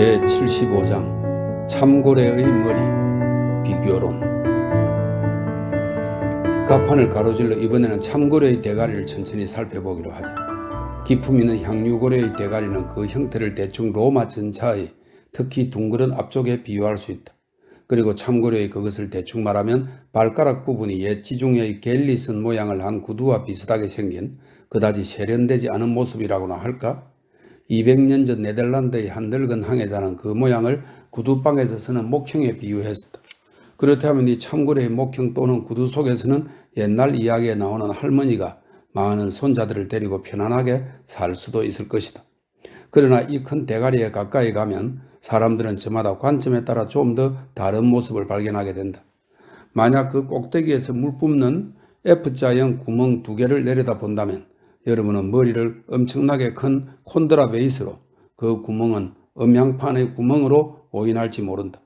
제75장 참고래의 머리 비교론. 가판을 가로질러 이번에는 참고래의 대가리를 천천히 살펴보기로 하자. 기품 있는 향유고래의 대가리는 그 형태를 대충 로마 전차의 특히 둥그런 앞쪽에 비유할 수 있다. 그리고 참고래의 그것을 대충 말하면 발가락 부분이 옛 지중해의 갤리슨 모양을 한 구두와 비슷하게 생긴 그다지 세련되지 않은 모습이라고나 할까? 200년 전 네덜란드의 한 늙은 항해자는 그 모양을 구두방에서 쓰는 목형에 비유했었다. 그렇다면 이 참고래의 목형 또는 구두 속에서는 옛날 이야기에 나오는 할머니가 많은 손자들을 데리고 편안하게 살 수도 있을 것이다. 그러나 이 큰 대가리에 가까이 가면 사람들은 저마다 관점에 따라 좀 더 다른 모습을 발견하게 된다. 만약 그 꼭대기에서 물 뿜는 F자형 구멍 2개를 내려다 본다면 여러분은 머리를 엄청나게 큰 콘드라 베이스로 그 구멍은 음향판의 구멍으로 오인할지 모른다.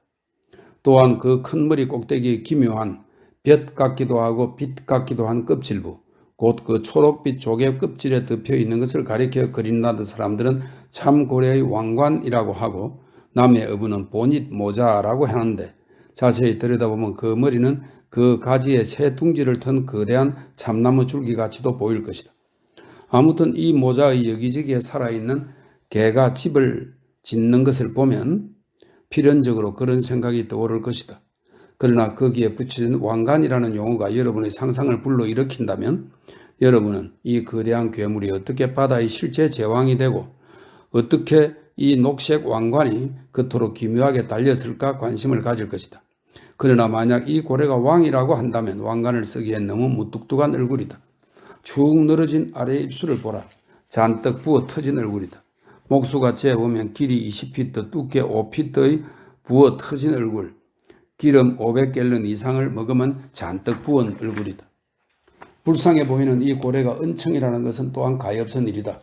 또한 그 큰 머리 꼭대기의 기묘한 볕 같기도 하고 빛 같기도 한 껍질부, 곧 그 초록빛 조개 껍질에 덮여 있는 것을 가리켜 그린다는 사람들은 참고래의 왕관이라고 하고 남의 어부는 보닛 모자라고 하는데 자세히 들여다보면 그 머리는 그 가지에 새 둥지를 턴 거대한 참나무 줄기같이도 보일 것이다. 아무튼 이 모자의 여기저기에 살아있는 개가 집을 짓는 것을 보면 필연적으로 그런 생각이 떠오를 것이다. 그러나 거기에 붙여진 왕관이라는 용어가 여러분의 상상을 불러일으킨다면 여러분은 이 거대한 괴물이 어떻게 바다의 실제 제왕이 되고 어떻게 이 녹색 왕관이 그토록 기묘하게 달렸을까 관심을 가질 것이다. 그러나 만약 이 고래가 왕이라고 한다면 왕관을 쓰기엔 너무 무뚝뚝한 얼굴이다. 축 늘어진 아래 입술을 보라. 잔뜩 부어 터진 얼굴이다. 목수가 재보면 길이 20피트, 두께 5피트의 부어 터진 얼굴. 기름 500갤런 이상을 먹으면 잔뜩 부은 얼굴이다. 불쌍해 보이는 이 고래가 은청이라는 것은 또한 가엾은 일이다.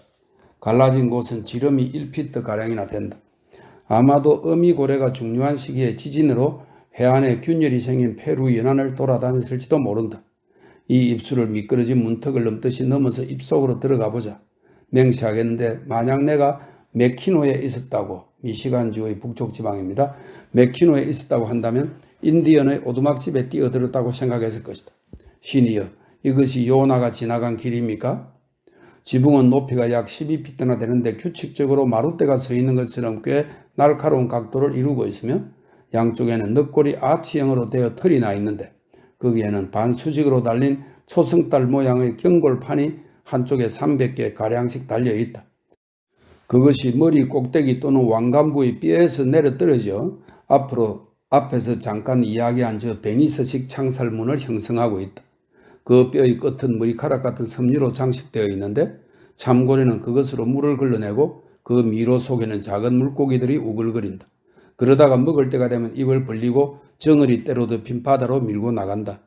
갈라진 곳은 지름이 1피트가량이나 된다. 아마도 어미고래가 중요한 시기에 지진으로 해안에 균열이 생긴 페루 연안을 돌아다녔을지도 모른다. 이 입술을 미끄러진 문턱을 넘듯이 넘어서 입속으로 들어가 보자. 맹세하겠는데 만약 내가 맥키노에 있었다고, 미시간주의 북쪽 지방입니다. 맥키노에 있었다고 한다면 인디언의 오두막집에 뛰어들었다고 생각했을 것이다. 신이여, 이것이 요나가 지나간 길입니까? 지붕은 높이가 약 12피트나 되는데 규칙적으로 마룻대가 서 있는 것처럼 꽤 날카로운 각도를 이루고 있으며 양쪽에는 늑골이 아치형으로 되어 털이 나 있는데 거기에는 반수직으로 달린 초승달 모양의 경골판이 한쪽에 300개 가량씩 달려있다. 그것이 머리 꼭대기 또는 왕관부의 뼈에서 내려 떨어져 앞에서 잠깐 이야기한 저 베니스식 창살문을 형성하고 있다. 그 뼈의 끝은 머리카락 같은 섬유로 장식되어 있는데 참고래는 그것으로 물을 걸러내고 그 미로 속에는 작은 물고기들이 우글거린다. 그러다가 먹을 때가 되면 입을 벌리고 정어리 때로 덮인 바다로 밀고 나간다.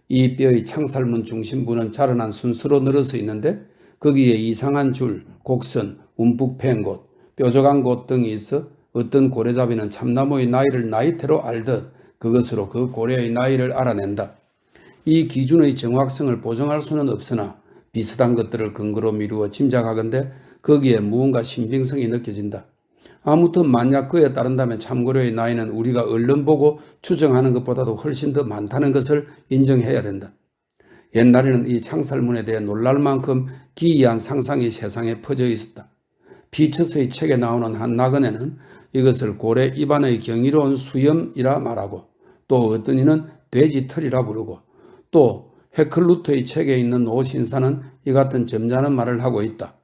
이 뼈의 창살문 중심부는 자라난 순서로 늘어서 있는데 거기에 이상한 줄, 곡선, 움푹 팬 곳, 뾰족한 곳 등이 있어 어떤 고래잡이는 참나무의 나이를 나이테로 알듯 그것으로 그 고래의 나이를 알아낸다. 이 기준의 정확성을 보정할 수는 없으나 비슷한 것들을 근거로 미루어 짐작하건대 거기에 무언가 신빙성이 느껴진다. 아무튼 만약 그에 따른다면 참고래의 나이는 우리가 얼른 보고 추정하는 것보다도 훨씬 더 많다는 것을 인정해야 된다. 옛날에는 이 창살문에 대해 놀랄 만큼 기이한 상상이 세상에 퍼져 있었다. 피처스의 책에 나오는 한 나그네는 이것을 고래 입안의 경이로운 수염이라 말하고 또 어떤 이는 돼지털이라 부르고 또 헤클루트의 책에 있는 노신사는 이 같은 점잖은 말을 하고 있다.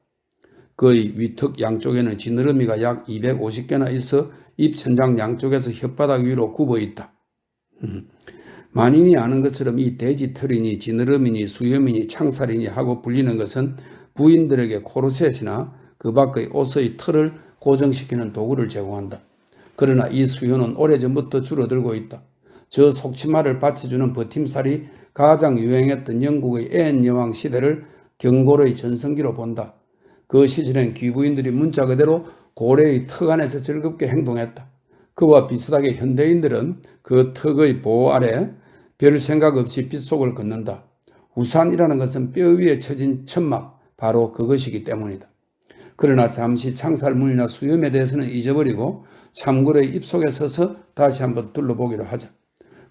그의 위턱 양쪽에는 지느러미가 약 250개나 있어 입 천장 양쪽에서 혓바닥 위로 굽어 있다. 만인이 아는 것처럼 이 돼지털이니 지느러미니 수염이니 창살이니 하고 불리는 것은 부인들에게 코르셋이나 그 밖의 옷의 털을 고정시키는 도구를 제공한다. 그러나 이 수요는 오래전부터 줄어들고 있다. 저 속치마를 받쳐주는 버팀살이 가장 유행했던 영국의 앤 여왕 시대를 경골의 전성기로 본다. 그 시절엔 귀부인들이 문자 그대로 고래의 턱 안에서 즐겁게 행동했다. 그와 비슷하게 현대인들은 그 턱의 보호 아래 별 생각 없이 빗속을 걷는다. 우산이라는 것은 뼈 위에 쳐진 천막, 바로 그것이기 때문이다. 그러나 잠시 창살문이나 수염에 대해서는 잊어버리고 참고로의 입속에 서서 다시 한번 둘러보기로 하자.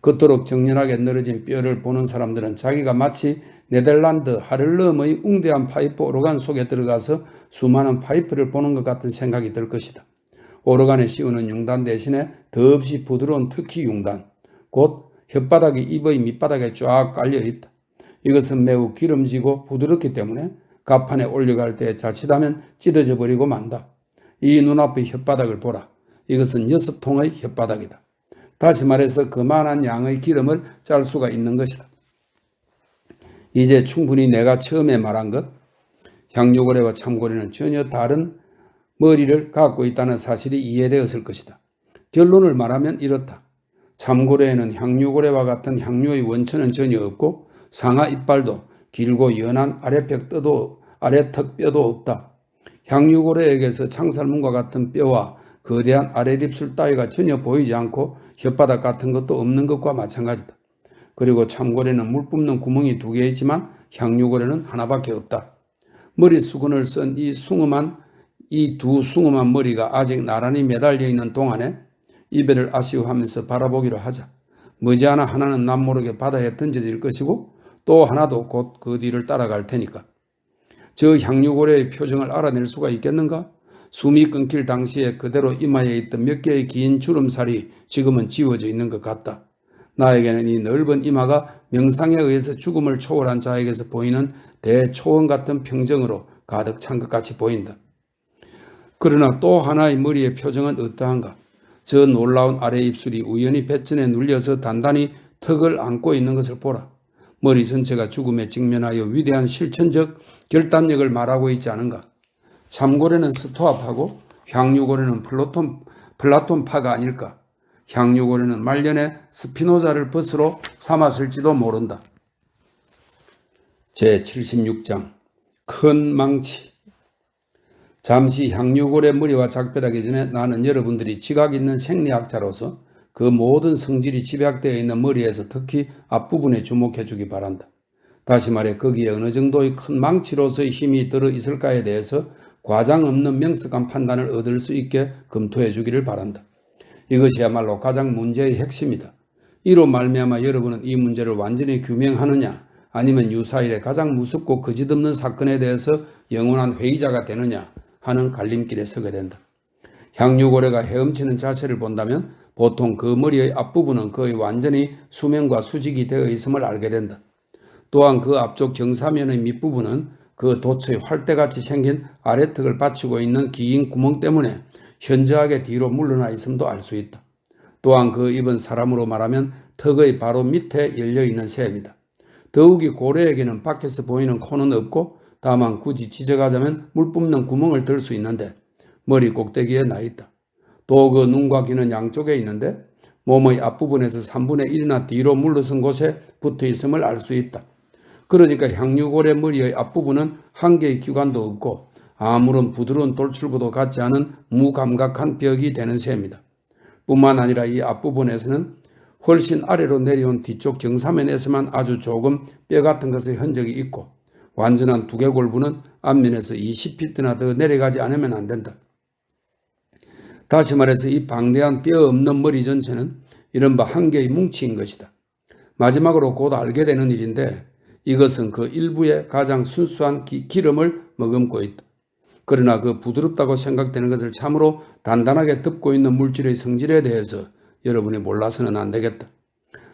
그토록 정연하게 늘어진 뼈를 보는 사람들은 자기가 마치 네덜란드 하를렘의 웅대한 파이프 오르간 속에 들어가서 수많은 파이프를 보는 것 같은 생각이 들 것이다. 오르간에 씌우는 융단 대신에 더없이 부드러운 특히 융단, 곧 혓바닥이 입의 밑바닥에 쫙 깔려 있다. 이것은 매우 기름지고 부드럽기 때문에 갑판에 올려갈 때 자칫하면 찢어져 버리고 만다. 이 눈앞의 혓바닥을 보라. 이것은 6통의 혓바닥이다. 다시 말해서 그만한 양의 기름을 짤 수가 있는 것이다. 이제 충분히 내가 처음에 말한 것, 향유고래와 참고래는 전혀 다른 머리를 갖고 있다는 사실이 이해되었을 것이다. 결론을 말하면 이렇다. 참고래에는 향유고래와 같은 향유의 원천은 전혀 없고 상하 이빨도 길고 연한 아래턱 뼈도 없다. 향유고래에게서 창살문과 같은 뼈와 거대한 아랫입술 따위가 전혀 보이지 않고 혓바닥 같은 것도 없는 것과 마찬가지다. 그리고 참고래는 물 뿜는 구멍이 2개 있지만 향유고래는 하나밖에 없다. 머리 수건을 쓴 이 두 숭음한 머리가 아직 나란히 매달려 있는 동안에 이별을 아쉬워하면서 바라보기로 하자. 머지않아 하나는 남모르게 바다에 던져질 것이고 또 하나도 곧 그 뒤를 따라갈 테니까. 저 향유고래의 표정을 알아낼 수가 있겠는가? 숨이 끊길 당시에 그대로 이마에 있던 몇 개의 긴 주름살이 지금은 지워져 있는 것 같다. 나에게는 이 넓은 이마가 명상에 의해서 죽음을 초월한 자에게서 보이는 대초원 같은 평정으로 가득 찬 것 같이 보인다. 그러나 또 하나의 머리의 표정은 어떠한가? 저 놀라운 아래 입술이 우연히 배천에 눌려서 단단히 턱을 안고 있는 것을 보라. 머리 전체가 죽음에 직면하여 위대한 실천적 결단력을 말하고 있지 않은가? 참고래는 스토아파고 향유고래는 플라톤파가 아닐까? 향유고래는 말년에 스피노자를 벗으로 삼았을지도 모른다. 제76장 큰 망치. 잠시 향유고래 머리와 작별하기 전에 나는 여러분들이 지각 있는 생리학자로서 그 모든 성질이 집약되어 있는 머리에서 특히 앞부분에 주목해 주기 바란다. 다시 말해 거기에 어느 정도의 큰 망치로서의 힘이 들어 있을까에 대해서 과장 없는 명석한 판단을 얻을 수 있게 검토해 주기를 바란다. 이것이야말로 가장 문제의 핵심이다. 이로 말미암아 여러분은 이 문제를 완전히 규명하느냐 아니면 유사일에 가장 무섭고 거짓없는 사건에 대해서 영원한 회의자가 되느냐 하는 갈림길에 서게 된다. 향유고래가 헤엄치는 자세를 본다면 보통 그 머리의 앞부분은 거의 완전히 수면과 수직이 되어 있음을 알게 된다. 또한 그 앞쪽 경사면의 밑부분은 그 도처의 활대같이 생긴 아래턱을 받치고 있는 긴 구멍 때문에 현저하게 뒤로 물러나 있음도 알 수 있다. 또한 그 입은 사람으로 말하면 턱의 바로 밑에 열려있는 셈이다. 더욱이 고래에게는 밖에서 보이는 코는 없고 다만 굳이 지적하자면 물 뿜는 구멍을 들 수 있는데 머리 꼭대기에 나 있다. 또 그 눈과 귀는 양쪽에 있는데 몸의 앞부분에서 3분의 1이나 뒤로 물러선 곳에 붙어 있음을 알 수 있다. 그러니까 향유고래 머리의 앞부분은 한 개의 기관도 없고 아무런 부드러운 돌출구도 갖지 않은 무감각한 벽이 되는 셈이다. 뿐만 아니라 이 앞부분에서는 훨씬 아래로 내려온 뒤쪽 경사면에서만 아주 조금 뼈 같은 것의 흔적이 있고 완전한 두개골부는 앞면에서 20피트나 더 내려가지 않으면 안 된다. 다시 말해서 이 방대한 뼈 없는 머리 전체는 이른바 한 개의 뭉치인 것이다. 마지막으로 곧 알게 되는 일인데 이것은 그 일부의 가장 순수한 기름을 머금고 있다. 그러나 그 부드럽다고 생각되는 것을 참으로 단단하게 덮고 있는 물질의 성질에 대해서 여러분이 몰라서는 안 되겠다.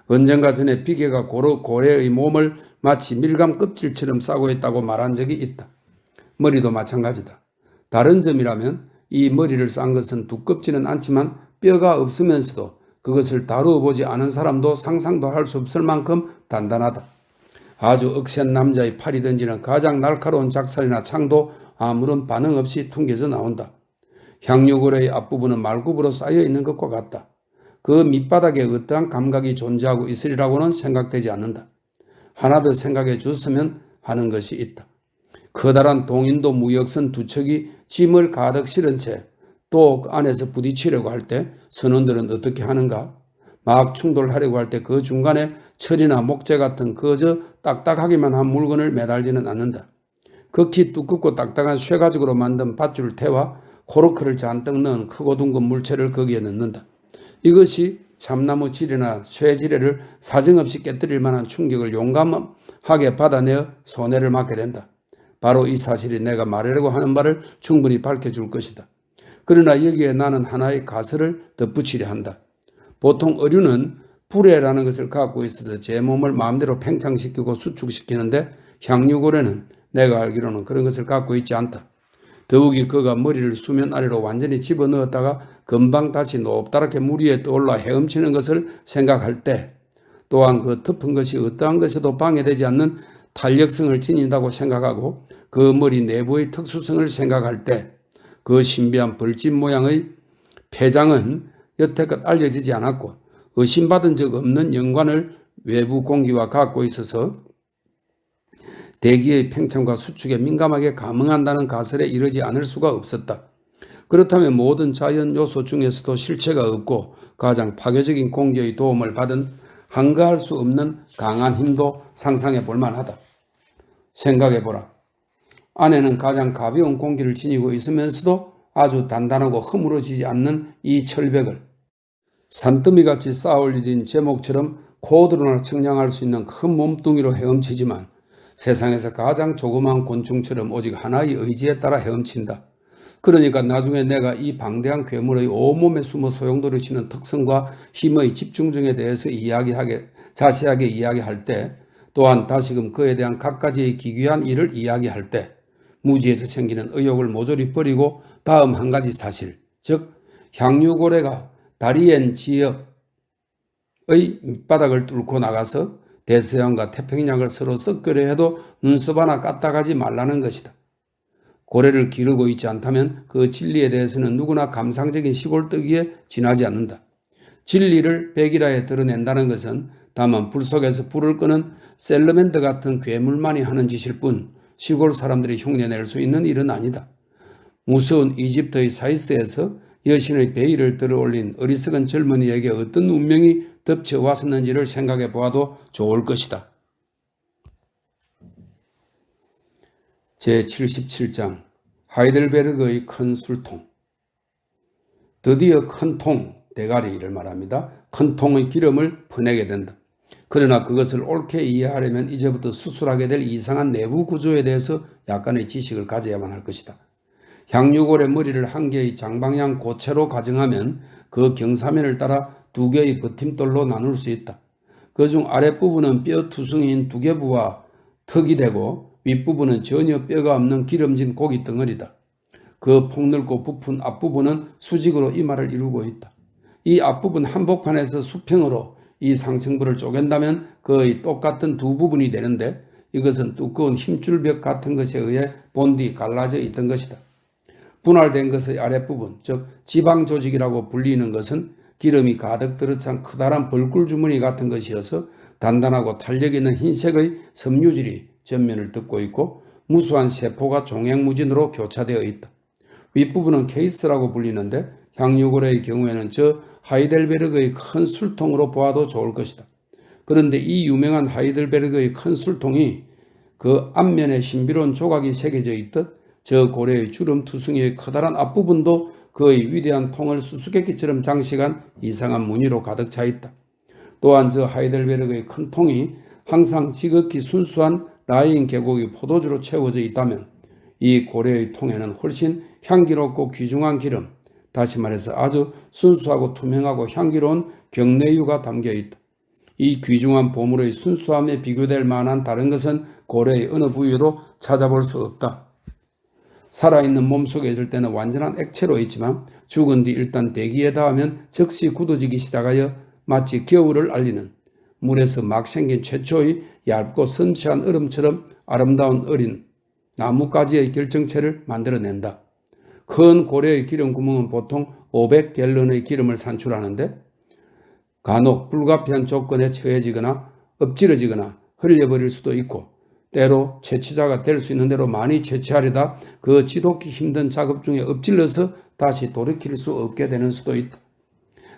언젠가 전에 비계가 고래의 몸을 마치 밀감 껍질처럼 싸고 있다고 말한 적이 있다. 머리도 마찬가지다. 다른 점이라면 이 머리를 싼 것은 두껍지는 않지만 뼈가 없으면서도 그것을 다루어 보지 않은 사람도 상상도 할 수 없을 만큼 단단하다. 아주 억센 남자의 팔이 던지는 가장 날카로운 작살이나 창도 아무런 반응 없이 퉁겨져 나온다. 향유고래의 앞부분은 말굽으로 쌓여 있는 것과 같다. 그 밑바닥에 어떠한 감각이 존재하고 있으리라고는 생각되지 않는다. 하나 더 생각해 줬으면 하는 것이 있다. 커다란 동인도 무역선 두 척이 짐을 가득 실은 채 또 안에서 부딪히려고 할 때 선원들은 어떻게 하는가? 막 충돌하려고 할 때 그 중간에 철이나 목재 같은 그저 딱딱하기만 한 물건을 매달지는 않는다. 극히 두껍고 딱딱한 쇠가죽으로 만든 밧줄 태와 코르크를 잔뜩 넣은 크고 둥근 물체를 거기에 넣는다. 이것이 참나무 지뢰나 쇠 지뢰를 사정없이 깨뜨릴 만한 충격을 용감하게 받아내어 손해를 맞게 된다. 바로 이 사실이 내가 말하려고 하는 바를 충분히 밝혀줄 것이다. 그러나 여기에 나는 하나의 가설을 덧붙이려 한다. 보통 어류는 불해라는 것을 갖고 있어서 제 몸을 마음대로 팽창시키고 수축시키는데 향유고래는 내가 알기로는 그런 것을 갖고 있지 않다. 더욱이 그가 머리를 수면 아래로 완전히 집어넣었다가 금방 다시 높다랗게 물 위에 떠올라 헤엄치는 것을 생각할 때, 또한 그 덮은 것이 어떠한 것에도 방해되지 않는 탄력성을 지닌다고 생각하고 그 머리 내부의 특수성을 생각할 때, 그 신비한 벌집 모양의 폐장은 여태껏 알려지지 않았고 의심받은 적 없는 연관을 외부 공기와 갖고 있어서 대기의 팽창과 수축에 민감하게 감응한다는 가설에 이르지 않을 수가 없었다. 그렇다면 모든 자연 요소 중에서도 실체가 없고 가장 파괴적인 공기의 도움을 받은 한가할 수 없는 강한 힘도 상상해 볼 만하다. 생각해 보라. 안에는 가장 가벼운 공기를 지니고 있으면서도 아주 단단하고 허물어지지 않는 이 철벽을 산더미같이 쌓아올린 제목처럼 코드로나 측량할 수 있는 큰 몸뚱이로 헤엄치지만 세상에서 가장 조그마한 곤충처럼 오직 하나의 의지에 따라 헤엄친다. 그러니까 나중에 내가 이 방대한 괴물의 온몸에 숨어 소용돌이 치는 특성과 힘의 집중력에 대해서 자세하게 이야기할 때, 또한 다시금 그에 대한 갖가지의 기괴한 일을 이야기할 때 무지에서 생기는 의욕을 모조리 버리고 다음 한 가지 사실, 즉 향유고래가 다리엔 지역의 밑바닥을 뚫고 나가서 대서양과 태평양을 서로 섞으려 해도 눈썹 하나 까딱하지 말라는 것이다. 고래를 기르고 있지 않다면 그 진리에 대해서는 누구나 감상적인 시골뜨기에 지나지 않는다. 진리를 백일화에 드러낸다는 것은 다만 불 속에서 불을 끄는 셀러맨드 같은 괴물만이 하는 짓일 뿐 시골 사람들이 흉내낼 수 있는 일은 아니다. 무서운 이집트의 사이스에서 여신의 베일을 들어올린 어리석은 젊은이에게 어떤 운명이 덮쳐왔었는지를 생각해 보아도 좋을 것이다. 제77장 하이델베르그의 큰 술통. 드디어 큰 통, 대가리를 말합니다. 큰 통의 기름을 퍼내게 된다. 그러나 그것을 옳게 이해하려면 이제부터 수술하게 될 이상한 내부 구조에 대해서 약간의 지식을 가져야만 할 것이다. 향유골의 머리를 한 개의 장방향 고체로 가정하면 그 경사면을 따라 두 개의 버팀돌로 나눌 수 있다. 그중 아랫부분은 뼈 투성이인 두개부와 턱이 되고 윗부분은 전혀 뼈가 없는 기름진 고기 덩어리다. 그 폭넓고 부푼 앞부분은 수직으로 이마를 이루고 있다. 이 앞부분 한복판에서 수평으로 이 상층부를 쪼갠다면 거의 똑같은 두 부분이 되는데 이것은 두꺼운 힘줄벽 같은 것에 의해 본디 갈라져 있던 것이다. 분할된 것의 아랫부분, 즉 지방조직이라고 불리는 것은 기름이 가득 들어찬 커다란 벌꿀 주머니 같은 것이어서 단단하고 탄력 있는 흰색의 섬유질이 전면을 덮고 있고 무수한 세포가 종횡무진으로 교차되어 있다. 윗부분은 케이스라고 불리는데 향유고래의 경우에는 저 하이델베르그의 큰 술통으로 보아도 좋을 것이다. 그런데 이 유명한 하이델베르그의 큰 술통이 그 앞면에 신비로운 조각이 새겨져 있듯 저 고래의 주름 투성이의 커다란 앞부분도 그의 위대한 통을 수수께끼처럼 장식한 이상한 무늬로 가득 차 있다. 또한 저 하이델베르그의 큰 통이 항상 지극히 순수한 라인 계곡의 포도주로 채워져 있다면 이 고래의 통에는 훨씬 향기롭고 귀중한 기름, 다시 말해서 아주 순수하고 투명하고 향기로운 경내유가 담겨 있다. 이 귀중한 보물의 순수함에 비교될 만한 다른 것은 고래의 어느 부위에도 찾아볼 수 없다. 살아있는 몸속에 있을 때는 완전한 액체로 있지만 죽은 뒤 일단 대기에 닿으면 즉시 굳어지기 시작하여 마치 겨울을 알리는 물에서 막 생긴 최초의 얇고 섬세한 얼음처럼 아름다운 어린 나뭇가지의 결정체를 만들어낸다. 큰 고래의 기름 구멍은 보통 500갤런의 기름을 산출하는데 간혹 불가피한 조건에 처해지거나 엎질러지거나 흘려버릴 수도 있고 때로 채취자가 될 수 있는 대로 많이 채취하려다 그 지독히 힘든 작업 중에 엎질러서 다시 돌이킬 수 없게 되는 수도 있다.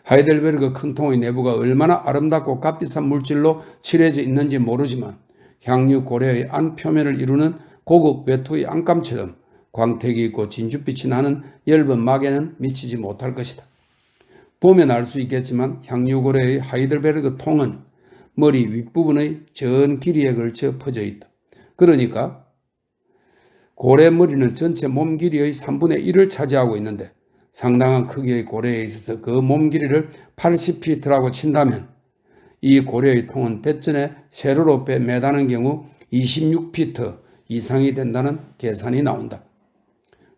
하이델베르그 큰 통의 내부가 얼마나 아름답고 값비싼 물질로 칠해져 있는지 모르지만 향유 고래의 안 표면을 이루는 고급 외투의 안감처럼 광택이 있고 진주빛이 나는 엷은 막에는 미치지 못할 것이다. 보면 알 수 있겠지만 향유고래의 하이델베르그 통은 머리 윗부분의 전 길이에 걸쳐 퍼져 있다. 그러니까 고래 머리는 전체 몸 길이의 3분의 1을 차지하고 있는데 상당한 크기의 고래에 있어서 그 몸 길이를 80피트라고 친다면 이 고래의 통은 배전에 세로로 매다는 경우 26피트 이상이 된다는 계산이 나온다.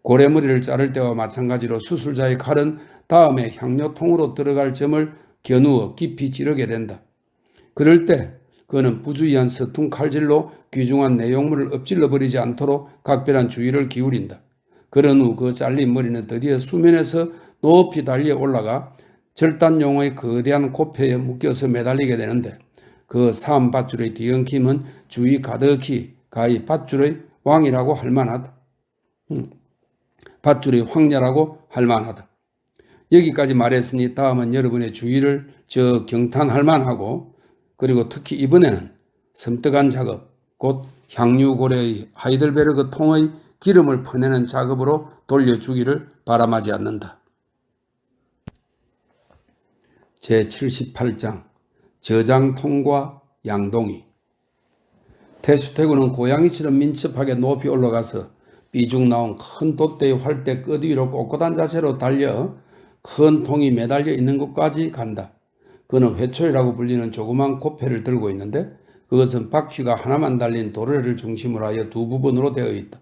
고래머리를 자를 때와 마찬가지로 수술자의 칼은 다음에 향료통으로 들어갈 점을 겨누어 깊이 찌르게 된다. 그럴 때 그는 부주의한 서툰 칼질로 귀중한 내용물을 엎질러 버리지 않도록 각별한 주의를 기울인다. 그런 후 그 잘린 머리는 드디어 수면에서 높이 달려 올라가 절단용의 거대한 코페에 묶여서 매달리게 되는데 그 사암 밧줄의 뒤엉킴은 주의 가득히 가히 밧줄의 왕이라고 할 만하다. 밧줄의 황녀라고 할 만하다. 여기까지 말했으니 다음은 여러분의 주의를 경탄할 만하고 그리고 특히 이번에는 섬뜩한 작업, 곧 향유고래의 하이델베르그 통의 기름을 퍼내는 작업으로 돌려주기를 바람하지 않는다. 제78장 저장통과 양동이. 태수태구는 고양이처럼 민첩하게 높이 올라가서 삐죽 나온 큰 돛대의 활대 끝 위로 꼿꼿한 자세로 달려 큰 통이 매달려 있는 곳까지 간다. 그는 회초리라고 불리는 조그만 코페를 들고 있는데 그것은 바퀴가 하나만 달린 도래를 중심으로 하여 두 부분으로 되어 있다.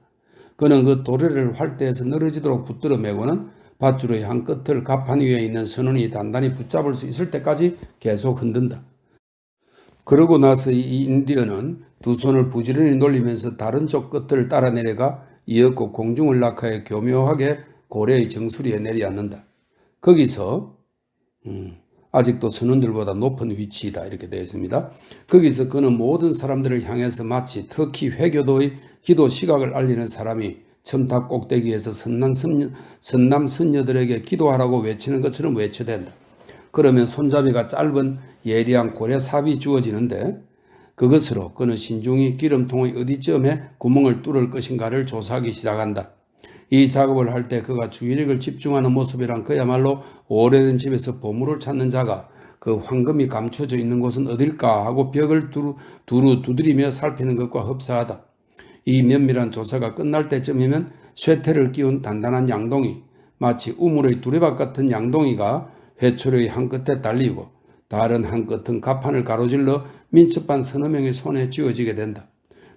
그는 그 도래를 활대에서 늘어지도록 붙들어 매고는 밧줄의 한 끝을 갑판 위에 있는 선원이 단단히 붙잡을 수 있을 때까지 계속 흔든다. 그러고 나서 이 인디언은 두 손을 부지런히 놀리면서 다른 쪽 끝을 따라 내려가 이윽고 공중을 낙하여 교묘하게 고래의 정수리에 내려앉는다. 거기서 아직도 선원들보다 높은 위치이다 이렇게 되어 있습니다. 거기서 그는 모든 사람들을 향해서 마치 특히 회교도의 기도 시각을 알리는 사람이 첨탑 꼭대기에서 선남 선녀들에게 기도하라고 외치는 것처럼 외쳐댄다. 그러면 손잡이가 짧은 예리한 고래삽이 주어지는데 그것으로 그는 신중히 기름통의 어디쯤에 구멍을 뚫을 것인가를 조사하기 시작한다. 이 작업을 할 때 그가 주의력을 집중하는 모습이란 그야말로 오래된 집에서 보물을 찾는 자가 그 황금이 감춰져 있는 곳은 어딜까 하고 벽을 두루 두드리며 살피는 것과 흡사하다. 이 면밀한 조사가 끝날 때쯤이면 쇠퇴를 끼운 단단한 양동이, 마치 우물의 두레박 같은 양동이가 회초리의 한 끝에 달리고 다른 한 끝은 갑판을 가로질러 민첩한 서너 명의 손에 쥐어지게 된다.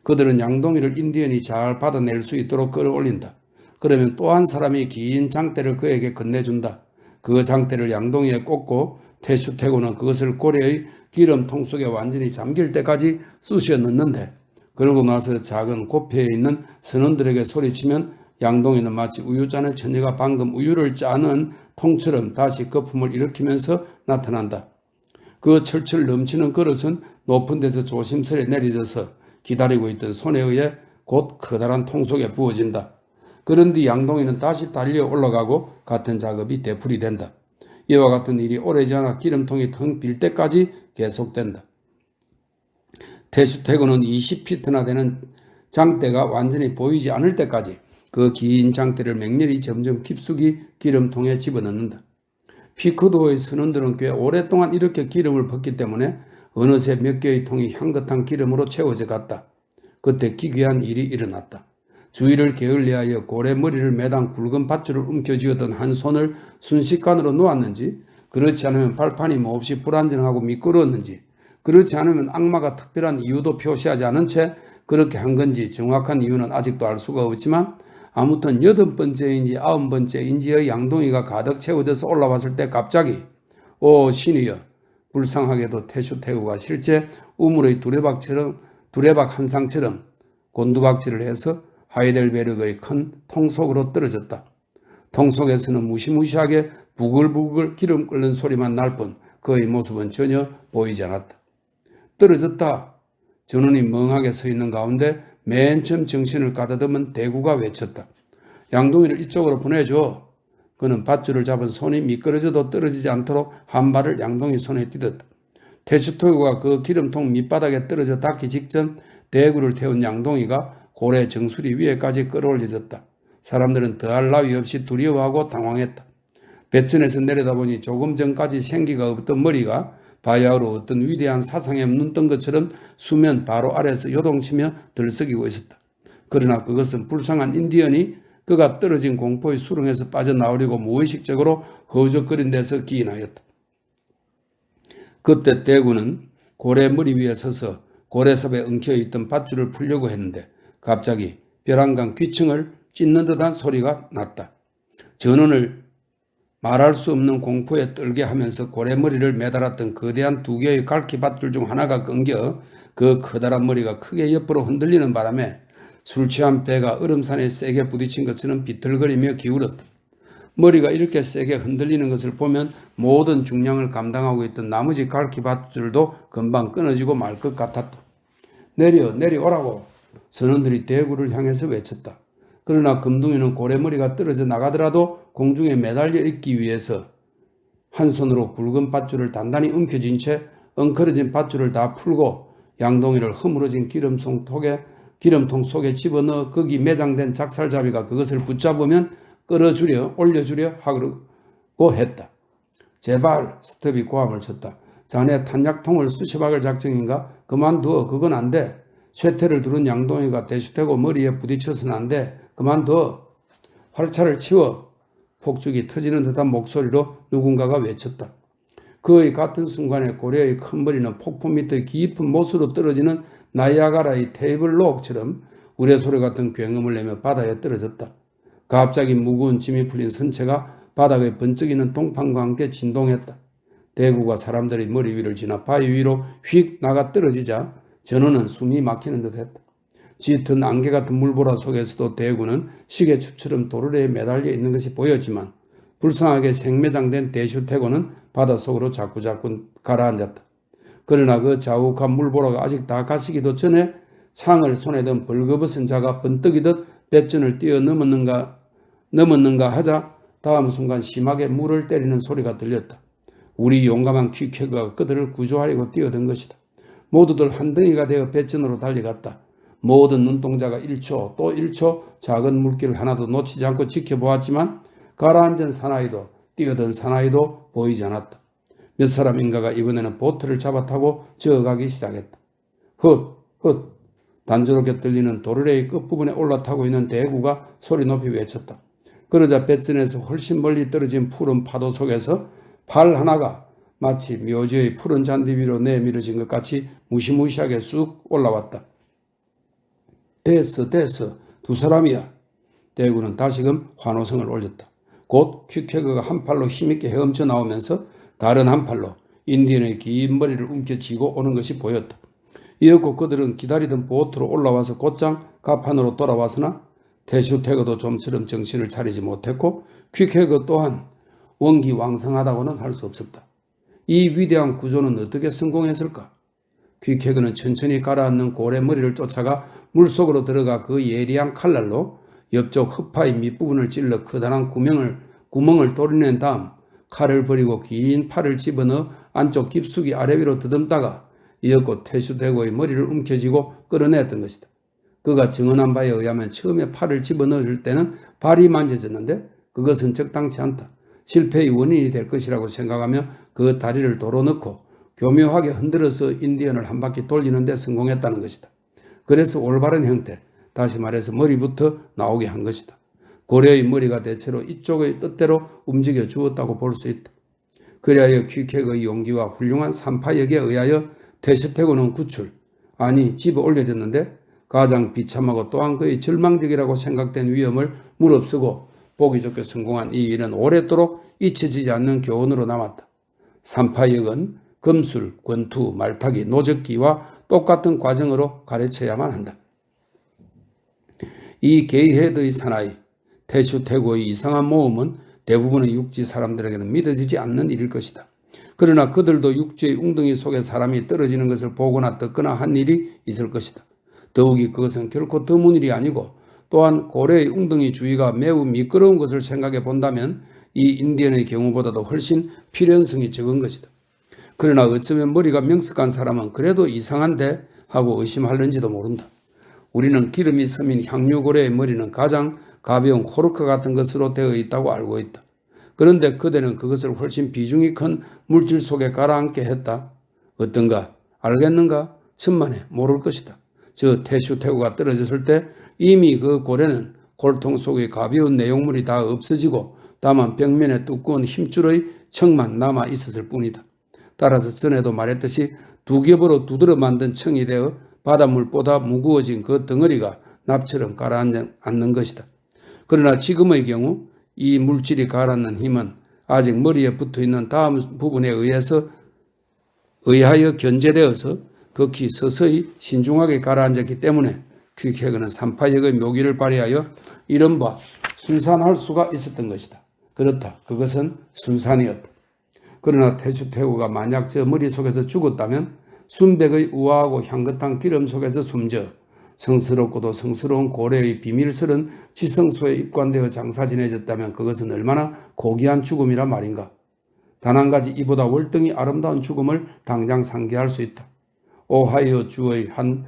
그들은 양동이를 인디언이 잘 받아낼 수 있도록 끌어올린다. 그러면 또 한 사람이 긴 장대를 그에게 건네준다. 그 장대를 양동이에 꽂고 태수태고는 그것을 고래의 기름통 속에 완전히 잠길 때까지 쑤셔 넣는데 그러고 나서 작은 코페에 있는 선원들에게 소리치면 양동이는 마치 우유 짜는 처녀가 방금 우유를 짜는 통처럼 다시 거품을 일으키면서 나타난다. 그 철철 넘치는 그릇은 높은 데서 조심스레 내려져서 기다리고 있던 손에 의해 곧 커다란 통 속에 부어진다. 그런 뒤 양동이는 다시 달려 올라가고 같은 작업이 되풀이된다. 이와 같은 일이 오래지 않아 기름통이 텅 빌 때까지 계속된다. 태수태고는 20피트나 되는 장대가 완전히 보이지 않을 때까지 그 긴 장대를 맹렬히 점점 깊숙이 기름통에 집어넣는다. 피크도의 선원들은 꽤 오랫동안 이렇게 기름을 붓기 때문에 어느새 몇 개의 통이 향긋한 기름으로 채워져 갔다. 그때 기괴한 일이 일어났다. 주위를 게을리하여 고래 머리를 매단 굵은 밧줄을 움켜쥐었던 한 손을 순식간으로 놓았는지, 그렇지 않으면 발판이 몹시 불안정하고 미끄러웠는지, 그렇지 않으면 악마가 특별한 이유도 표시하지 않은 채 그렇게 한 건지 정확한 이유는 아직도 알 수가 없지만 아무튼 8번째인지 9번째인지의 양동이가 가득 채워져서 올라왔을 때 갑자기 오 신이여, 불쌍하게도 태수태구가 실제 우물의 두레박 한 쌍처럼 곤두박질을 해서 하이델베르그의 큰 통 속으로 떨어졌다. 통 속에서는 무시무시하게 부글부글 기름 끓는 소리만 날 뿐 그의 모습은 전혀 보이지 않았다. 떨어졌다. 전원이 멍하게 서 있는 가운데 맨 처음 정신을 가다듬은 대구가 외쳤다. 양동이를 이쪽으로 보내줘. 그는 밧줄을 잡은 손이 미끄러져도 떨어지지 않도록 한 발을 양동이 손에 띄었다. 태수태구가 그 기름통 밑바닥에 떨어져 닿기 직전 대구를 태운 양동이가 고래 정수리 위에까지 끌어올려졌다. 사람들은 더할 나위 없이 두려워하고 당황했다. 배천에서 내려다보니 조금 전까지 생기가 없던 머리가 바야흐로 어떤 위대한 사상에 눈뜬 것처럼 수면 바로 아래에서 요동치며 들썩이고 있었다. 그러나 그것은 불쌍한 인디언이 그가 떨어진 공포의 수렁에서 빠져나오려고 무의식적으로 허우적거린 데서 기인하였다. 그때 대구는 고래 머리 위에 서서 고래삽에 엉켜있던 밧줄을 풀려고 했는데 갑자기 벼랑간 귀층을 찢는 듯한 소리가 났다. 전원을 말할 수 없는 공포에 떨게 하면서 고래머리를 매달았던 거대한 두 개의 갈퀴 밧줄 중 하나가 끊겨 그 커다란 머리가 크게 옆으로 흔들리는 바람에 술 취한 배가 얼음산에 세게 부딪힌 것처럼 비틀거리며 기울었다. 머리가 이렇게 세게 흔들리는 것을 보면 모든 중량을 감당하고 있던 나머지 갈퀴 밧줄도 금방 끊어지고 말 것 같았다. 내려오라고 선원들이 대구를 향해서 외쳤다. 그러나 금둥이는 고래머리가 떨어져 나가더라도 공중에 매달려 있기 위해서 한 손으로 굵은 밧줄을 단단히 움켜쥔 채 엉클어진 밧줄을 다 풀고 양동이를 허물어진 기름통 속에 집어넣어 거기 매장된 작살잡이가 그것을 붙잡으면 끌어주려 올려주려 하고 했다. 제발, 스톱이 고함을 쳤다. 자네 탄약통을 수십박을 작정인가? 그만둬. 그건 안 돼. 쇠퇴를 두른 양동이가 대슈태고 머리에 부딪혀서는 안 돼. 그만둬. 활차를 치워. 폭죽이 터지는 듯한 목소리로 누군가가 외쳤다. 그의 같은 순간에 고래의 큰 머리는 폭포 밑의 깊은 못으로 떨어지는 나이아가라의 테이블록처럼 우레소리 같은 굉음을 내며 바다에 떨어졌다. 갑자기 무거운 짐이 풀린 선체가 바닥에 번쩍이는 동판과 함께 진동했다. 대구가 사람들의 머리 위를 지나 바위 위로 휙 나가 떨어지자 전원은 숨이 막히는 듯했다. 짙은 안개 같은 물보라 속에서도 대구는 시계추처럼 도르래에 매달려 있는 것이 보였지만 불쌍하게 생매장된 대슈태고는 바닷속으로 자꾸자꾸 가라앉았다. 그러나 그 자욱한 물보라가 아직 다 가시기도 전에 창을 손에 든 벌거벗은 자가 번뜩이듯 배전을 넘었는가 하자 다음 순간 심하게 물을 때리는 소리가 들렸다. 우리 용감한 퀵해그가 그들을 구조하려고 뛰어든 것이다. 모두들 한 덩이가 되어 배전으로 달려갔다. 모든 눈동자가 1초 또 1초 작은 물길을 하나도 놓치지 않고 지켜보았지만 가라앉은 사나이도 뛰어든 사나이도 보이지 않았다. 몇 사람인가가 이번에는 보트를 잡아타고 저어가기 시작했다. 헛 단조롭게 들리는 도르래의 끝부분에 올라타고 있는 대구가 소리 높이 외쳤다. 그러자 배전에서 훨씬 멀리 떨어진 푸른 파도 속에서 팔 하나가 마치 묘지의 푸른 잔디 위로 내밀어진 것 같이 무시무시하게 쑥 올라왔다. 됐어. 두 사람이야. 대구는 다시금 환호성을 올렸다. 곧 퀵해그가 한 팔로 힘있게 헤엄쳐 나오면서 다른 한 팔로 인디언의 긴 머리를 움켜쥐고 오는 것이 보였다. 이윽고 그들은 기다리던 보트로 올라와서 곧장 갑판으로 돌아왔으나 대슈태그도 좀처럼 정신을 차리지 못했고 퀵해그 또한 원기왕성하다고는 할 수 없었다. 이 위대한 구조는 어떻게 성공했을까? 퀵해그는 천천히 가라앉는 고래 머리를 쫓아가 물속으로 들어가 그 예리한 칼날로 옆쪽 흡파의 밑부분을 찔러 커다란 구멍을 뚫어낸 다음 칼을 버리고 긴 팔을 집어넣어 안쪽 깊숙이 아래 위로 더듬다가 이윽고 태슈대고의 머리를 움켜쥐고 끌어냈던 것이다. 그가 증언한 바에 의하면 처음에 팔을 집어넣을 때는 발이 만져졌는데 그것은 적당치 않다. 실패의 원인이 될 것이라고 생각하며 그 다리를 도로 넣고 교묘하게 흔들어서 인디언을 한 바퀴 돌리는 데 성공했다는 것이다. 그래서 올바른 형태, 다시 말해서 머리부터 나오게 한 것이다. 고래의 머리가 대체로 이쪽의 뜻대로 움직여 주었다고 볼 수 있다. 그리하여 퀵해그의 용기와 훌륭한 산파역에 의하여 태슈태고는 집어 올려졌는데 가장 비참하고 또한 그의 절망적이라고 생각된 위험을 무릅쓰고 보기 좋게 성공한 이 일은 오랫도록 잊혀지지 않는 교훈으로 남았다. 산파역은 금술, 권투, 말타기, 노젓기와 똑같은 과정으로 가르쳐야만 한다. 이 게이헤드의 사나이, 태슈태고의 이상한 모험은 대부분의 육지 사람들에게는 믿어지지 않는 일일 것이다. 그러나 그들도 육지의 웅덩이 속에 사람이 떨어지는 것을 보거나 듣거나 한 일이 있을 것이다. 더욱이 그것은 결코 드문 일이 아니고 또한 고래의 웅덩이 주위가 매우 미끄러운 것을 생각해 본다면 이 인디언의 경우보다도 훨씬 필연성이 적은 것이다. 그러나 어쩌면 머리가 명석한 사람은 그래도 이상한데 하고 의심할는지도 모른다. 우리는 기름이 스민 향유고래의 머리는 가장 가벼운 코르크 같은 것으로 되어 있다고 알고 있다. 그런데 그대는 그것을 훨씬 비중이 큰 물질 속에 가라앉게 했다. 어떤가? 알겠는가? 천만에 모를 것이다. 저 태슈태우가 떨어졌을 때 이미 그 고래는 골통 속의 가벼운 내용물이 다 없어지고 다만 벽면에 두꺼운 힘줄의 층만 남아 있었을 뿐이다. 따라서 전에도 말했듯이 두 겹으로 두드러 만든 층이 되어 바닷물보다 무거워진 그 덩어리가 납처럼 가라앉는 것이다. 그러나 지금의 경우 이 물질이 가라앉는 힘은 아직 머리에 붙어있는 다음 부분에 의하여 견제되어서 극히 서서히 신중하게 가라앉았기 때문에 퀵해그는 삼파역의 묘기를 발휘하여 이른바 순산할 수가 있었던 것이다. 그렇다. 그것은 순산이었다. 그러나 태슈태우가 만약 저 머릿속에서 죽었다면 순백의 우아하고 향긋한 기름 속에서 숨져 성스럽고도 성스러운 고래의 비밀스런 지성소에 입관되어 장사 지내졌다면 그것은 얼마나 고귀한 죽음이라 말인가. 단 한 가지 이보다 월등히 아름다운 죽음을 당장 상기할 수 있다. 오하이오 주의 한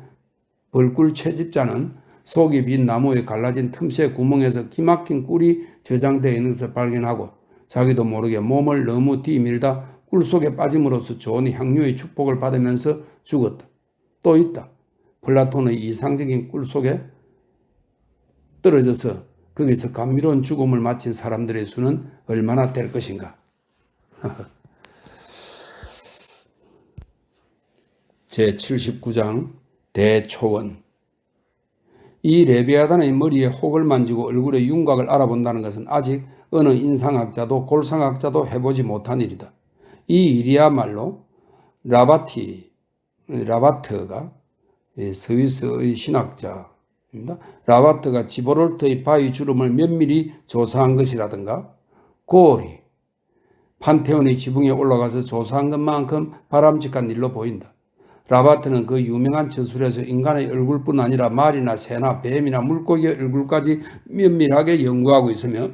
벌꿀 채집자는 속이 빈 나무에 갈라진 틈새 구멍에서 기막힌 꿀이 저장되어 있는 것을 발견하고 자기도 모르게 몸을 너무 뒤밀다 꿀 속에 빠짐으로써 좋은 향유의 축복을 받으면서 죽었다. 또 있다. 플라톤의 이상적인 꿀 속에 떨어져서 거기서 감미로운 죽음을 마친 사람들의 수는 얼마나 될 것인가. 제79장 대초원. 이 레비아단의 머리에 혹을 만지고 얼굴의 윤곽을 알아본다는 것은 아직 어느 인상학자도 골상학자도 해보지 못한 일이다. 이 일이야말로 라바트가 스위스의 신학자입니다. 라바트가 지보롤트의 바위 주름을 면밀히 조사한 것이라든가 고리, 판테온의 지붕에 올라가서 조사한 것만큼 바람직한 일로 보인다. 라바트는 그 유명한 저술에서 인간의 얼굴뿐 아니라 말이나 새나 뱀이나 물고기의 얼굴까지 면밀하게 연구하고 있으며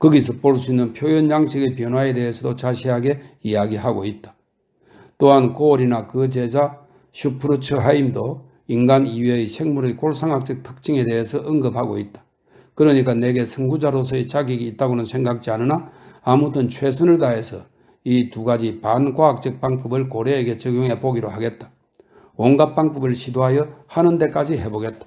거기서 볼 수 있는 표현 양식의 변화에 대해서도 자세하게 이야기하고 있다. 또한 고올이나 그 제자 슈프르츠하임도 인간 이외의 생물의 골상학적 특징에 대해서 언급하고 있다. 그러니까 내게 선구자로서의 자격이 있다고는 생각지 않으나 아무튼 최선을 다해서 이 두 가지 반과학적 방법을 고래에게 적용해 보기로 하겠다. 온갖 방법을 시도하여 하는 데까지 해보겠다.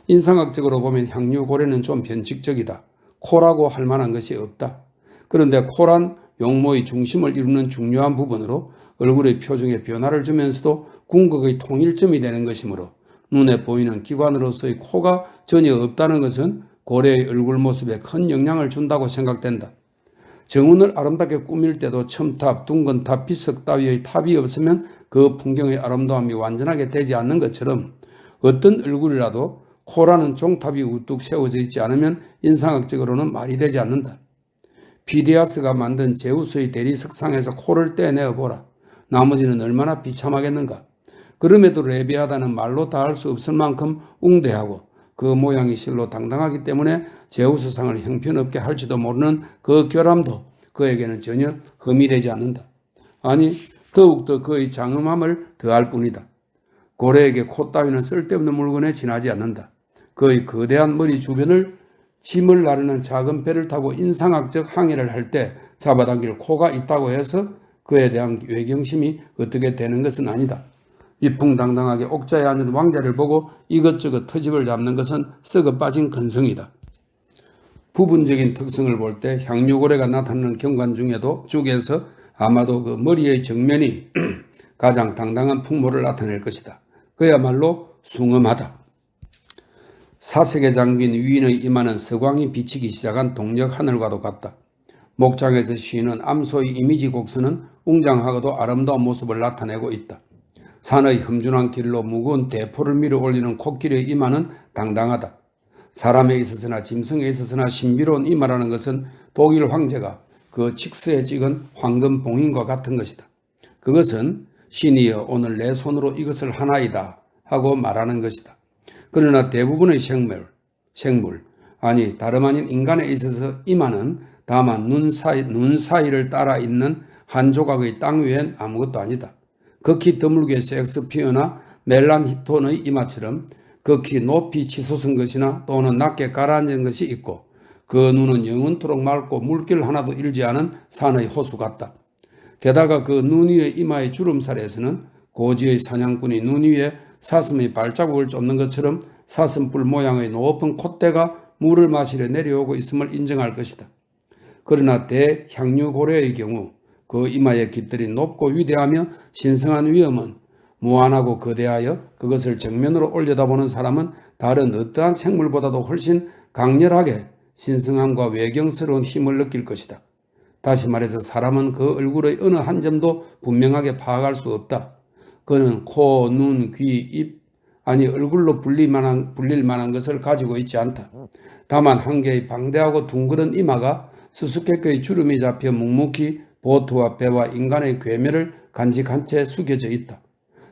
인상학적으로 보면 향유고래는 좀 변칙적이다. 코라고 할 만한 것이 없다. 그런데 코란 용모의 중심을 이루는 중요한 부분으로 얼굴의 표정에 변화를 주면서도 궁극의 통일점이 되는 것이므로 눈에 보이는 기관으로서의 코가 전혀 없다는 것은 고래의 얼굴 모습에 큰 영향을 준다고 생각된다. 정운을 아름답게 꾸밀 때도 첨탑, 둥근탑, 비석 따위의 탑이 없으면 그 풍경의 아름다움이 완전하게 되지 않는 것처럼 어떤 얼굴이라도 코라는 종탑이 우뚝 세워져 있지 않으면 인상학적으로는 말이 되지 않는다. 피디아스가 만든 제우스의 대리석상에서 코를 떼내어 보라. 나머지는 얼마나 비참하겠는가. 그럼에도 레비아다는 말로 다 할 수 없을 만큼 웅대하고 그 모양이 실로 당당하기 때문에 제우스상을 형편없게 할지도 모르는 그 결함도 그에게는 전혀 흠이 되지 않는다. 아니 더욱더 그의 장엄함을 더할 뿐이다. 고래에게 코 따위는 쓸데없는 물건에 지나지 않는다. 그의 거대한 머리 주변을 짐을 나르는 작은 배를 타고 인상학적 항해를 할 때 잡아당길 코가 있다고 해서 그에 대한 외경심이 어떻게 되는 것은 아니다. 위풍당당하게 옥자에 앉은 왕자를 보고 이것저것 터집을 잡는 것은 썩어 빠진 근성이다. 부분적인 특성을 볼 때 향유고래가 나타나는 경관 중에서 아마도 그 머리의 정면이 가장 당당한 풍모를 나타낼 것이다. 그야말로 숭엄하다. 사색에 잠긴 위인의 이마는 서광이 비치기 시작한 동력 하늘과도 같다. 목장에서 쉬는 암소의 이미지 곡선은 웅장하고도 아름다운 모습을 나타내고 있다. 산의 험준한 길로 무거운 대포를 밀어 올리는 코끼리의 이마는 당당하다. 사람에 있어서나 짐승에 있어서나 신비로운 이마라는 것은 독일 황제가 그 칙스에 찍은 황금 봉인과 같은 것이다. 그것은 신이여 오늘 내 손으로 이것을 하나이다 하고 말하는 것이다. 그러나 대부분의 생물 아니 다름 아닌 인간에 있어서 이마는 다만 눈 사이를 따라 있는 한 조각의 땅 위엔 아무것도 아니다. 극히 드물게 섹스피어나 멜란히톤의 이마처럼 극히 높이 치솟은 것이나 또는 낮게 가라앉은 것이 있고 그 눈은 영원토록 맑고 물결 하나도 일지 않은 산의 호수 같다. 게다가 그 눈 위의 이마의 주름살에서는 고지의 사냥꾼이 눈 위에 사슴의 발자국을 쫓는 것처럼 사슴뿔 모양의 높은 콧대가 물을 마시려 내려오고 있음을 인정할 것이다. 그러나 대향유고래의 경우 그 이마의 깃들이 높고 위대하며 신성한 위엄은 무한하고 거대하여 그것을 정면으로 올려다보는 사람은 다른 어떠한 생물보다도 훨씬 강렬하게 신성함과 외경스러운 힘을 느낄 것이다. 다시 말해서 사람은 그 얼굴의 어느 한 점도 분명하게 파악할 수 없다. 그는 코, 눈, 귀, 입, 아니 얼굴로 불릴 만한 것을 가지고 있지 않다. 다만 한 개의 방대하고 둥그런 이마가 수수께끼의 주름이 잡혀 묵묵히 보트와 배와 인간의 괴멸을 간직한 채 숙여져 있다.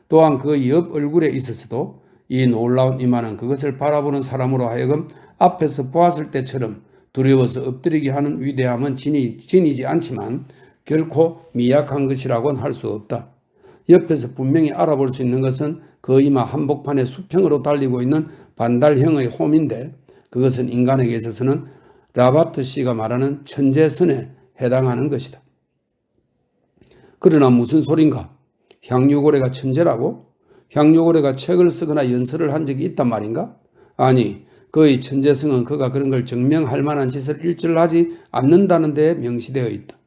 또한 그 옆 얼굴에 있어서도 이 놀라운 이마는 그것을 바라보는 사람으로 하여금 앞에서 보았을 때처럼 두려워서 엎드리게 하는 위대함은 지니지 않지만 결코 미약한 것이라고는 할 수 없다. 옆에서 분명히 알아볼 수 있는 것은 그 이마 한복판에 수평으로 달리고 있는 반달형의 홈인데 그것은 인간에게 있어서는 라바트 씨가 말하는 천재선에 해당하는 것이다. 그러나 무슨 소린가? 향유고래가 천재라고? 향유고래가 책을 쓰거나 연설을 한 적이 있단 말인가? 아니, 그의 천재성은 그가 그런 걸 증명할 만한 짓을 일절하지 않는다는 데에 명시되어 있다.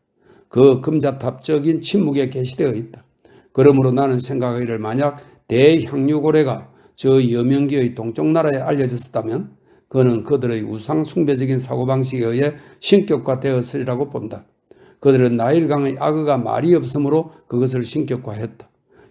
그 금자탑적인 침묵에 게시되어 있다. 그러므로 나는 생각하기를 만약 대향유고래가 저 여명기의 동쪽 나라에 알려졌다면 그는 그들의 우상 숭배적인 사고방식에 의해 신격화되었으리라고 본다. 그들은 나일강의 악어가 말이 없으므로 그것을 신격화했다.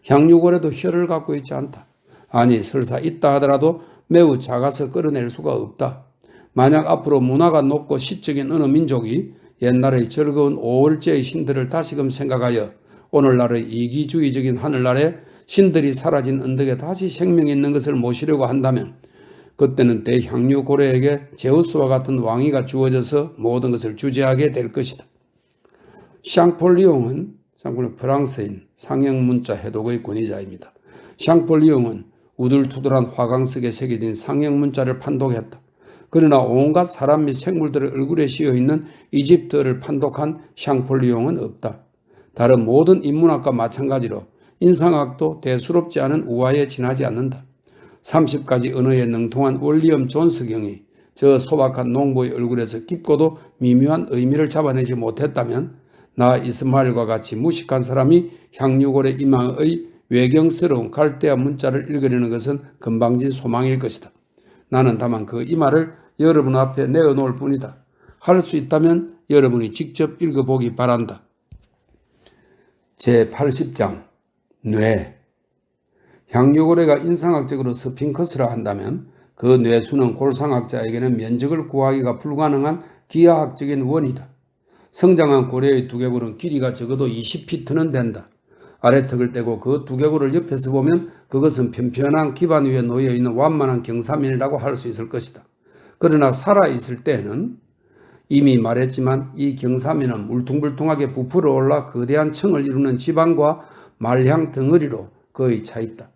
향유고래도 혀를 갖고 있지 않다. 아니 설사 있다 하더라도 매우 작아서 끌어낼 수가 없다. 만약 앞으로 문화가 높고 시적인 어느 민족이 옛날의 즐거운 5월제의 신들을 다시금 생각하여 오늘날의 이기주의적인 하늘나라에 신들이 사라진 언덕에 다시 생명이 있는 것을 모시려고 한다면 그때는 대향유고래에게 제우스와 같은 왕위가 주어져서 모든 것을 주재하게 될 것이다. 샹폴리옹은 프랑스인 상형문자 해독의 권위자입니다. 샹폴리옹은 우둘투둘한 화강석에 새겨진 상형문자를 판독했다. 그러나 온갖 사람 및 생물들의 얼굴에 씌어있는 이집트어를 판독한 샹폴리옹은 없다. 다른 모든 인문학과 마찬가지로 인상학도 대수롭지 않은 우화에 지나지 않는다. 30가지 언어에 능통한 월리엄 존스경이 저 소박한 농부의 얼굴에서 깊고도 미묘한 의미를 잡아내지 못했다면 나 이스마엘과 같이 무식한 사람이 향유고래 이마의 외경스러운 갈대아 문자를 읽으려는 것은 금방진 소망일 것이다. 나는 다만 그 이마를 여러분 앞에 내어놓을 뿐이다. 할 수 있다면 여러분이 직접 읽어보기 바란다. 제80장 뇌. 향유고래가 인상학적으로 스핑크스라 한다면 그 뇌수는 골상학자에게는 면적을 구하기가 불가능한 기하학적인 원이다. 성장한 고래의 두개골은 길이가 적어도 20피트는 된다. 아래턱을 떼고 그 두개골을 옆에서 보면 그것은 편편한 기반 위에 놓여있는 완만한 경사면이라고 할 수 있을 것이다. 그러나 살아있을 때는 이미 말했지만 이 경사면은 물퉁물퉁하게 부풀어 올라 거대한 층을 이루는 지방과 말향 덩어리로 거의 차 있다.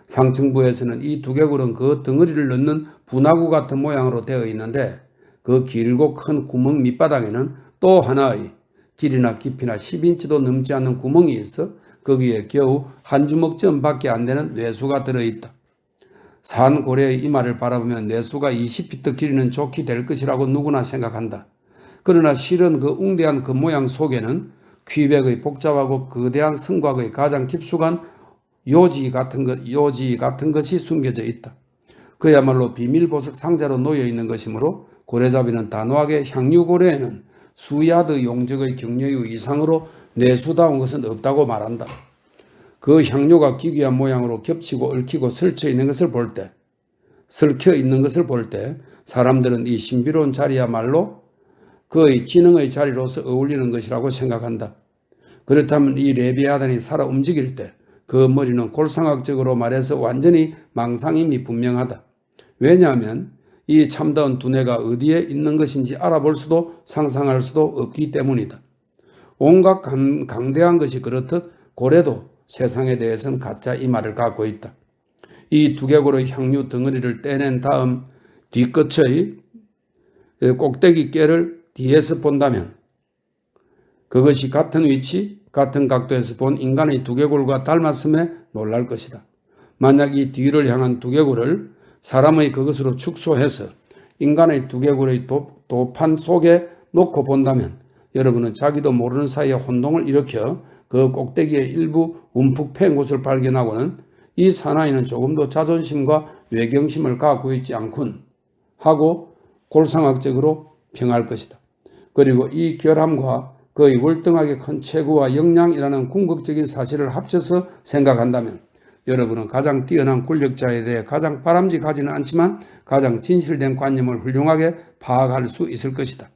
상층부에서는 이 두개골은 그 덩어리를 넣는 분화구 같은 모양으로 되어 있는데 그 길고 큰 구멍 밑바닥에는 또 하나의 길이나 깊이나 10인치도 넘지 않는 구멍이 있어 거기에 겨우 한 주먹쯤 밖에 안 되는 뇌수가 들어있다. 산고래의 이마를 바라보면 뇌수가 20피트 길이는 좋게 될 것이라고 누구나 생각한다. 그러나 실은 그 웅대한 그 모양 속에는 퀴백의 복잡하고 거대한 성곽의 가장 깊숙한 요지 같은 것이 숨겨져 있다. 그야말로 비밀보석 상자로 놓여있는 것이므로 고래잡이는 단호하게 향유고래에는 수야드 용적의 경력의 이상으로 뇌수다운 것은 없다고 말한다. 그 향료가 기괴한 모양으로 겹치고 얽히고 설쳐 있는 것을 볼 때 사람들은 이 신비로운 자리야말로 그의 지능의 자리로서 어울리는 것이라고 생각한다. 그렇다면 이 레비아단이 살아 움직일 때 그 머리는 골상학적으로 말해서 완전히 망상임이 분명하다. 왜냐하면 이 참다운 두뇌가 어디에 있는 것인지 알아볼 수도 상상할 수도 없기 때문이다. 온갖 강대한 것이 그렇듯 고래도 세상에 대해서는 가짜 이마를 갖고 있다. 이 두개골의 향유 덩어리를 떼낸 다음 뒤끝의 꼭대기 깨를 뒤에서 본다면 그것이 같은 위치, 같은 각도에서 본 인간의 두개골과 닮았음에 놀랄 것이다. 만약 이 뒤를 향한 두개골을 사람의 그것으로 축소해서 인간의 두개골의 도판 속에 놓고 본다면 여러분은 자기도 모르는 사이에 혼동을 일으켜 그 꼭대기의 일부 움푹 패인 곳을 발견하고는 이 사나이는 조금도 자존심과 외경심을 갖고 있지 않군 하고 골상학적으로 평할 것이다. 그리고 이 결함과 그의 월등하게 큰 체구와 역량이라는 궁극적인 사실을 합쳐서 생각한다면 여러분은 가장 뛰어난 권력자에 대해 가장 바람직하지는 않지만 가장 진실된 관념을 훌륭하게 파악할 수 있을 것이다.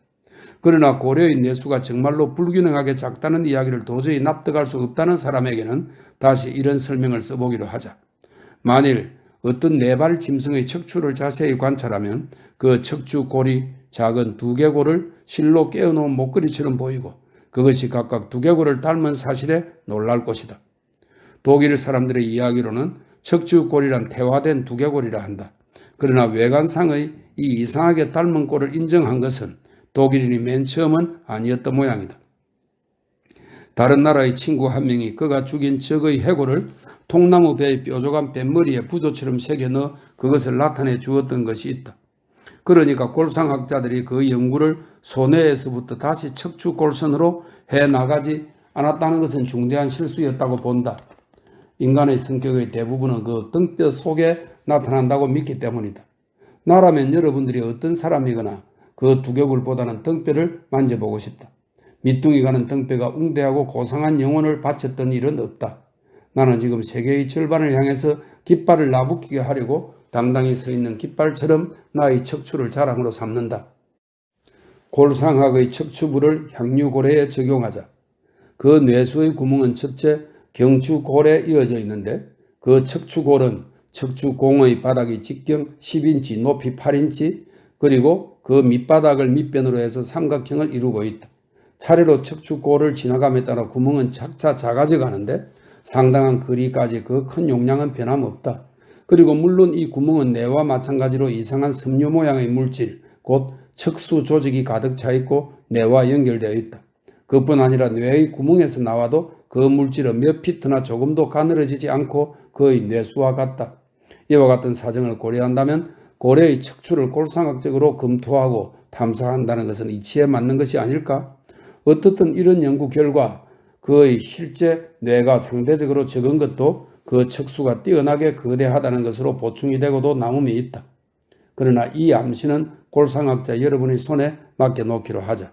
그러나 고려의 내수가 정말로 불균형하게 작다는 이야기를 도저히 납득할 수 없다는 사람에게는 다시 이런 설명을 써보기로 하자. 만일 어떤 네발 짐승의 척추를 자세히 관찰하면 그 척추골이 작은 두개골을 실로 깨어놓은 목걸이처럼 보이고 그것이 각각 두개골을 닮은 사실에 놀랄 것이다. 독일 사람들의 이야기로는 척추골이란 태화된 두개골이라 한다. 그러나 외관상의 이 이상하게 닮은 꼴을 인정한 것은 독일인이 맨 처음은 아니었던 모양이다. 다른 나라의 친구 한 명이 그가 죽인 적의 해골을 통나무 배의 뾰족한 뱃머리에 부조처럼 새겨 넣어 그것을 나타내 주었던 것이 있다. 그러니까 골상학자들이 그 연구를 소뇌에서부터 다시 척추골선으로 해나가지 않았다는 것은 중대한 실수였다고 본다. 인간의 성격의 대부분은 그 등뼈 속에 나타난다고 믿기 때문이다. 나라면 여러분들이 어떤 사람이거나 그 두개골보다는 등뼈를 만져보고 싶다. 밑둥이 가는 등뼈가 웅대하고 고상한 영혼을 바쳤던 일은 없다. 나는 지금 세계의 절반을 향해서 깃발을 나부끼게 하려고 당당히 서 있는 깃발처럼 나의 척추를 자랑으로 삼는다. 골상학의 척추부를 향유고래에 적용하자. 그 뇌수의 구멍은 첫째 경추골에 이어져 있는데 그 척추골은 척추공의 바닥이 직경 10인치, 높이 8인치, 그리고 그 밑바닥을 밑변으로 해서 삼각형을 이루고 있다. 차례로 척추골을 지나감에 따라 구멍은 차차 작아져 가는데 상당한 거리까지 그 큰 용량은 변함없다. 그리고 물론 이 구멍은 뇌와 마찬가지로 이상한 섬유 모양의 물질, 곧 척수 조직이 가득 차 있고 뇌와 연결되어 있다. 그뿐 아니라 뇌의 구멍에서 나와도 그 물질은 몇 피트나 조금도 가늘어지지 않고 거의 뇌수와 같다. 이와 같은 사정을 고려한다면 고래의 척추를 골상학적으로 검토하고 탐사한다는 것은 이치에 맞는 것이 아닐까? 어떻든 이런 연구 결과 그의 실제 뇌가 상대적으로 적은 것도 그 척수가 뛰어나게 거대하다는 것으로 보충이 되고도 남음이 있다. 그러나 이 암시는 골상학자 여러분의 손에 맡겨놓기로 하자.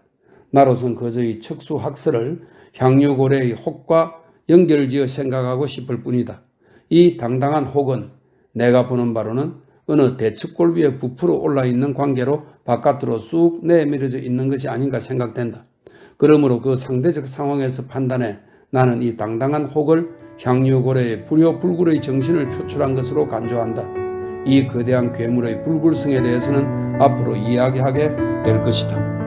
나로선 그저 이 척수 학설을 향유고래의 혹과 연결지어 생각하고 싶을 뿐이다. 이 당당한 혹은 내가 보는 바로는 어느 대측골 위에 부풀어 올라있는 관계로 바깥으로 쑥 내밀어져 있는 것이 아닌가 생각된다. 그러므로 그 상대적 상황에서 판단해 나는 이 당당한 혹을 향유고래의 불효불굴의 정신을 표출한 것으로 간주한다. 이 거대한 괴물의 불굴성에 대해서는 앞으로 이야기하게 될 것이다.